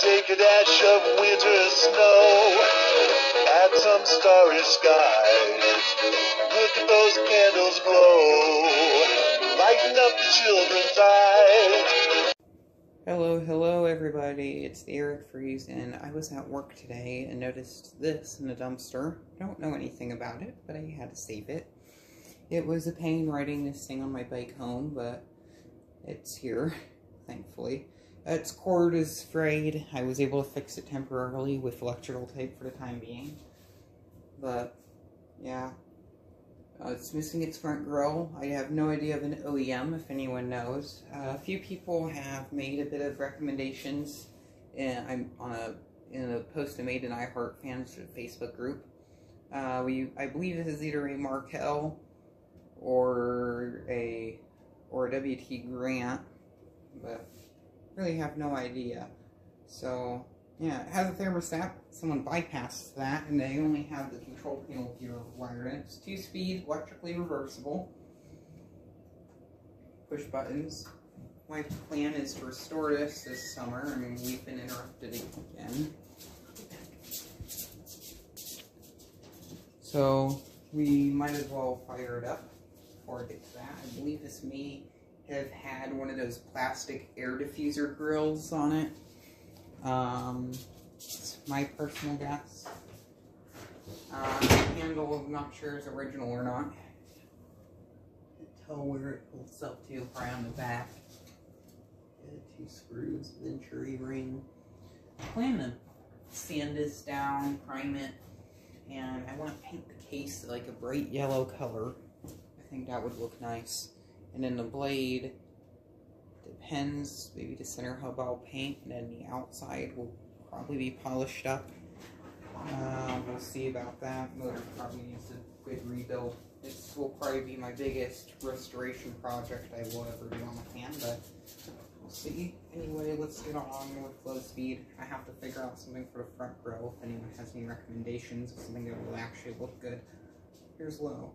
Take a dash of winter snow, add some starry skies. Look at those candles glow, lighten up the children's eyes. Hello everybody, it's the Eric Freeze, and I was at work today and noticed this in a dumpster. I don't know anything about it, but I had to save it. It was a pain riding this thing on my bike home, but it's here, thankfully. Its cord is frayed. I was able to fix it temporarily with electrical tape for the time being. But, yeah. It's missing its front grille. I have no idea of an OEM, if anyone knows. A few people have made a bit of recommendations. I'm in a post I made in iHeart Fans Facebook group. I believe this is either a Markel or a WT Grant, but really have no idea. So yeah, it has a thermostat. Someone bypassed that, and they only have the control panel here wired in. It's 2-speed, electrically reversible. Push buttons. My plan is to restore this summer. I mean, we've been interrupted again. So we might as well fire it up before I get to that. I believe this may have had one of those plastic air diffuser grills on it. It's my personal guess. The handle, I'm not sure is original or not. You can tell where it holds up to, probably on the back. 2 screws, Venturi ring. I plan to sand this down, prime it, and I want to paint the case like a bright yellow color. I think that would look nice. And then the blade, depends, maybe the center hub I'll paint, and then the outside will probably be polished up. We'll see about that. Motor probably needs a good rebuild. This will probably be my biggest restoration project I will ever do on the fan, but we'll see. Anyway, let's get on with low speed. I have to figure out something for the front grille if anyone has any recommendations of something that will actually look good. Here's low.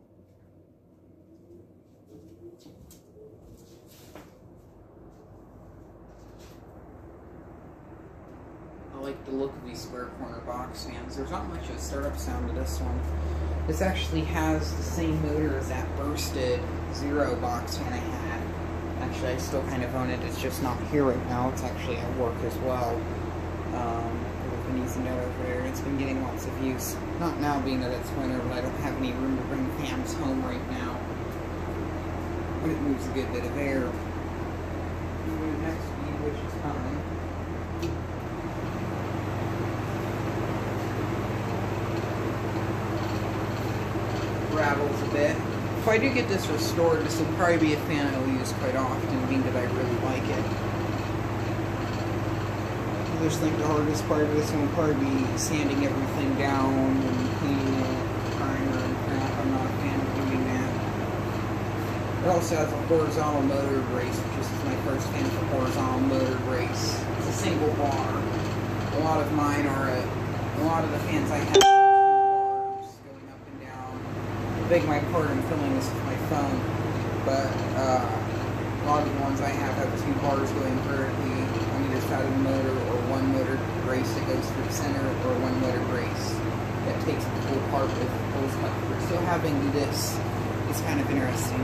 I like the look of these square corner box fans. There's not much of a startup sound to this one. This actually has the same motor as that bursted Zero box fan I had. Actually, I still kind of own it. It's just not here right now. It's actually at work as well. There's been easy note over there. It's been getting lots of use. Not now, being that it's winter, but I don't have any room to bring fans home right now. But it moves a good bit of air. The next speed, which is coming. Rattles a bit. If I do get this restored, this will probably be a fan I'll use quite often, being that I really like it. I just think the hardest part of this one will probably be sanding everything down and cleaning it, primer and crap. I'm not a fan of doing that. It also has a horizontal motor brace, which is my first fan for horizontal motor brace. It's a single bar. A lot of the fans I have beg my pardon, I'm filming this with my phone, but a lot of the ones I have 2 bars going vertically on either side of the motor, or one motor brace that goes through the center, or one motor brace that takes the whole part with holes cut through. So having this is kind of interesting.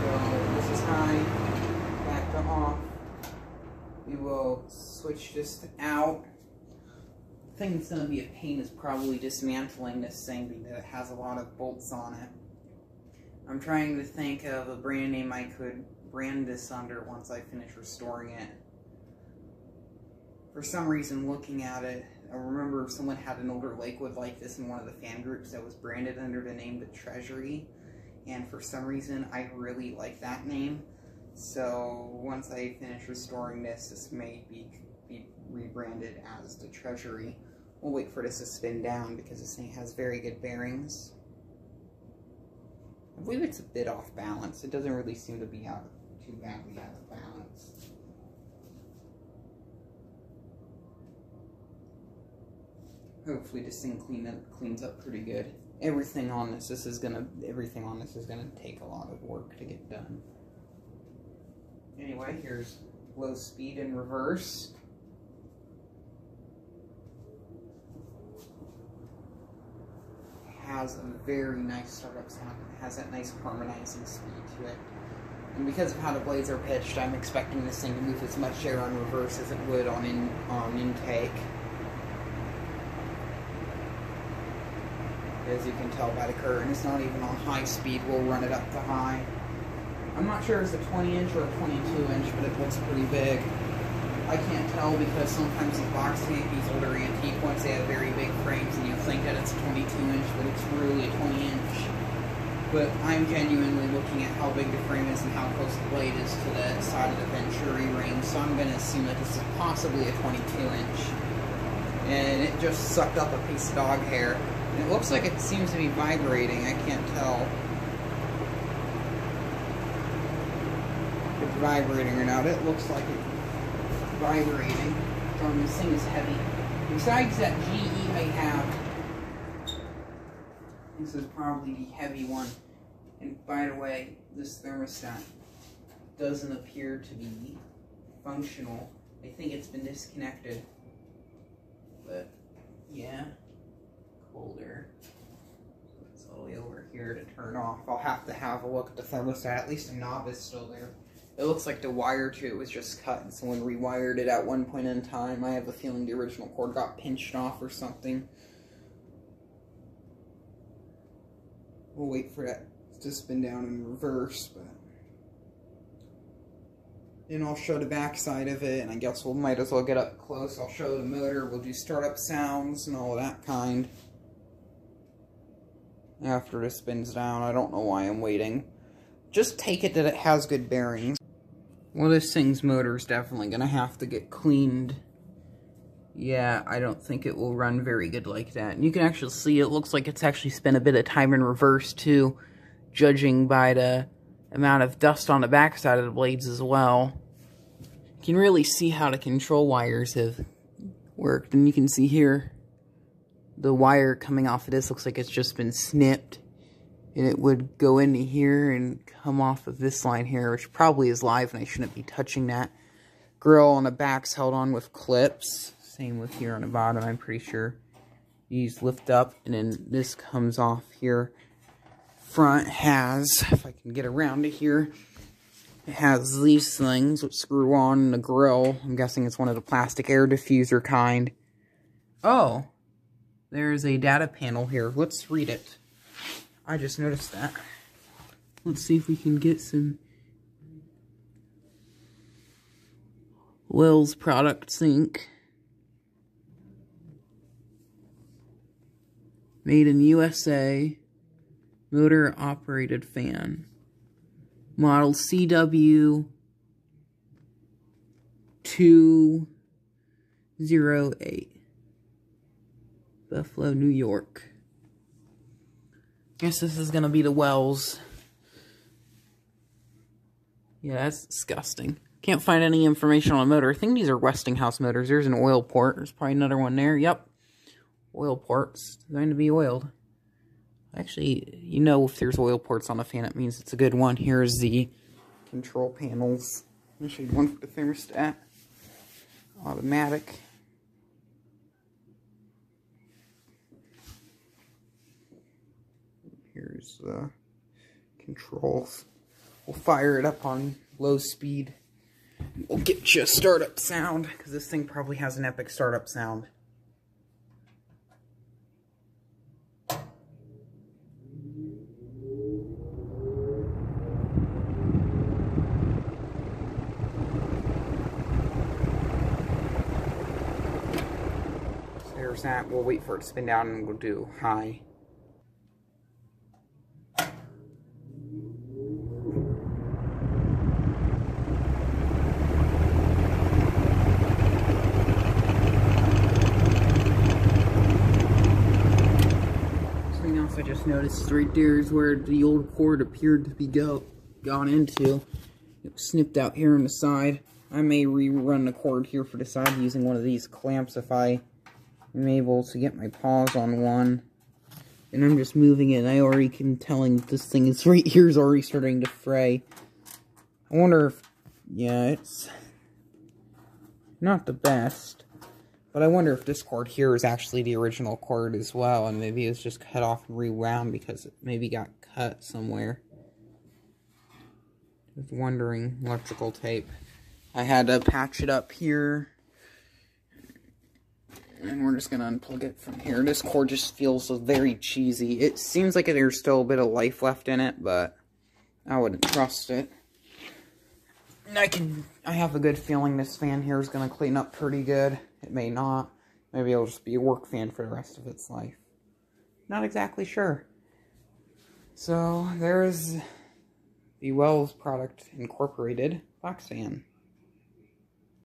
So this is high, back to off. We will switch this to out. The thing that's going to be a pain is probably dismantling this thing, because it has a lot of bolts on it. I'm trying to think of a brand name I could brand this under once I finish restoring it. For some reason, looking at it, I remember someone had an older Lakewood like this in one of the fan groups that was branded under the name The Treasury, and for some reason I really like that name. So once I finish restoring this, this may be rebranded as The Treasury. We'll wait for this to spin down because this thing has very good bearings. I believe it's a bit off balance. It doesn't really seem to be too badly out of balance. Hopefully this thing cleans up pretty good. Everything on this is gonna take a lot of work to get done. Anyway, here's low speed in reverse. It has a very nice startup sound. It has that nice harmonizing speed to it. And because of how the blades are pitched, I'm expecting this thing to move as much air on reverse as it would on intake. As you can tell by the current, it's not even on high speed. We'll run it up to high. I'm not sure if it's a 20-inch or a 22-inch, but it looks pretty big. I can't tell because sometimes these box these older antique ones, they have very big frames and you think that it's a 22-inch, but it's really a 20-inch. But I'm genuinely looking at how big the frame is and how close the blade is to the side of the Venturi ring, so I'm going to assume that this is possibly a 22-inch. And it just sucked up a piece of dog hair. And it looks like it seems to be vibrating. I can't tell if it's vibrating or not. It looks like it's vibrating. This thing is heavy. Besides that, GE may have... This is probably the heavy one. And by the way, this thermostat doesn't appear to be functional. I think it's been disconnected. But, yeah. Colder. So it's all the way over here to turn off. I'll have to have a look at the thermostat. At least the knob is still there. It looks like the wire to it was just cut and someone rewired it at one point in time. I have a feeling the original cord got pinched off or something. We'll wait for that to spin down in reverse, but then I'll show the back side of it, and I guess we might as well get up close. I'll show the motor, we'll do startup sounds and all of that kind. After this spins down, I don't know why I'm waiting. Just take it that it has good bearings. Well, this thing's motor is definitely going to have to get cleaned. Yeah, I don't think it will run very good like that. And you can actually see it looks like it's actually spent a bit of time in reverse too, judging by the amount of dust on the backside of the blades as well. You can really see how the control wires have worked. And you can see here, the wire coming off of this looks like it's just been snipped. And it would go into here and come off of this line here, which probably is live and I shouldn't be touching that. Grill on the back's held on with clips. Same with here on the bottom, I'm pretty sure. These lift up, and then this comes off here. Front has, if I can get around to here, it has these things which screw on the grill. I'm guessing it's one of the plastic air diffuser kind. Oh, there's a data panel here. Let's read it. I just noticed that. Let's see if we can get some Wells Product Sync. Made in USA, motor operated fan. Model CW 208. Buffalo, New York. Guess this is gonna be the Wells. Yeah, that's disgusting. Can't find any information on the motor. I think these are Westinghouse motors. There's an oil port. There's probably another one there. Yep. Oil ports designed to be oiled. Actually, you know if there's oil ports on a fan, it means it's a good one. Here's the control panels. I'll show you one for the thermostat. Automatic. Here's the controls. We'll fire it up on low speed. We'll get you a startup sound, because this thing probably has an epic startup sound. There's that. We'll wait for it to spin down and we'll do high. Something else I just noticed right there is where the old cord appeared to be gone into. It was snipped out here on the side. I may rerun the cord here for the side using one of these clamps if I'm able to get my paws on one. And I'm just moving it, and I already can telling this thing is right here is already starting to fray. I wonder if, yeah, it's not the best. But I wonder if this cord here is actually the original cord as well, and maybe it was just cut off and rewound because it maybe got cut somewhere. Just wondering. Electrical tape. I had to patch it up here. And we're just going to unplug it from here. This cord just feels very cheesy. It seems like there's still a bit of life left in it, but I wouldn't trust it. And I have a good feeling this fan here is going to clean up pretty good. It may not. Maybe it'll just be a work fan for the rest of its life. Not exactly sure. So, there's the Wells Product Incorporated box fan.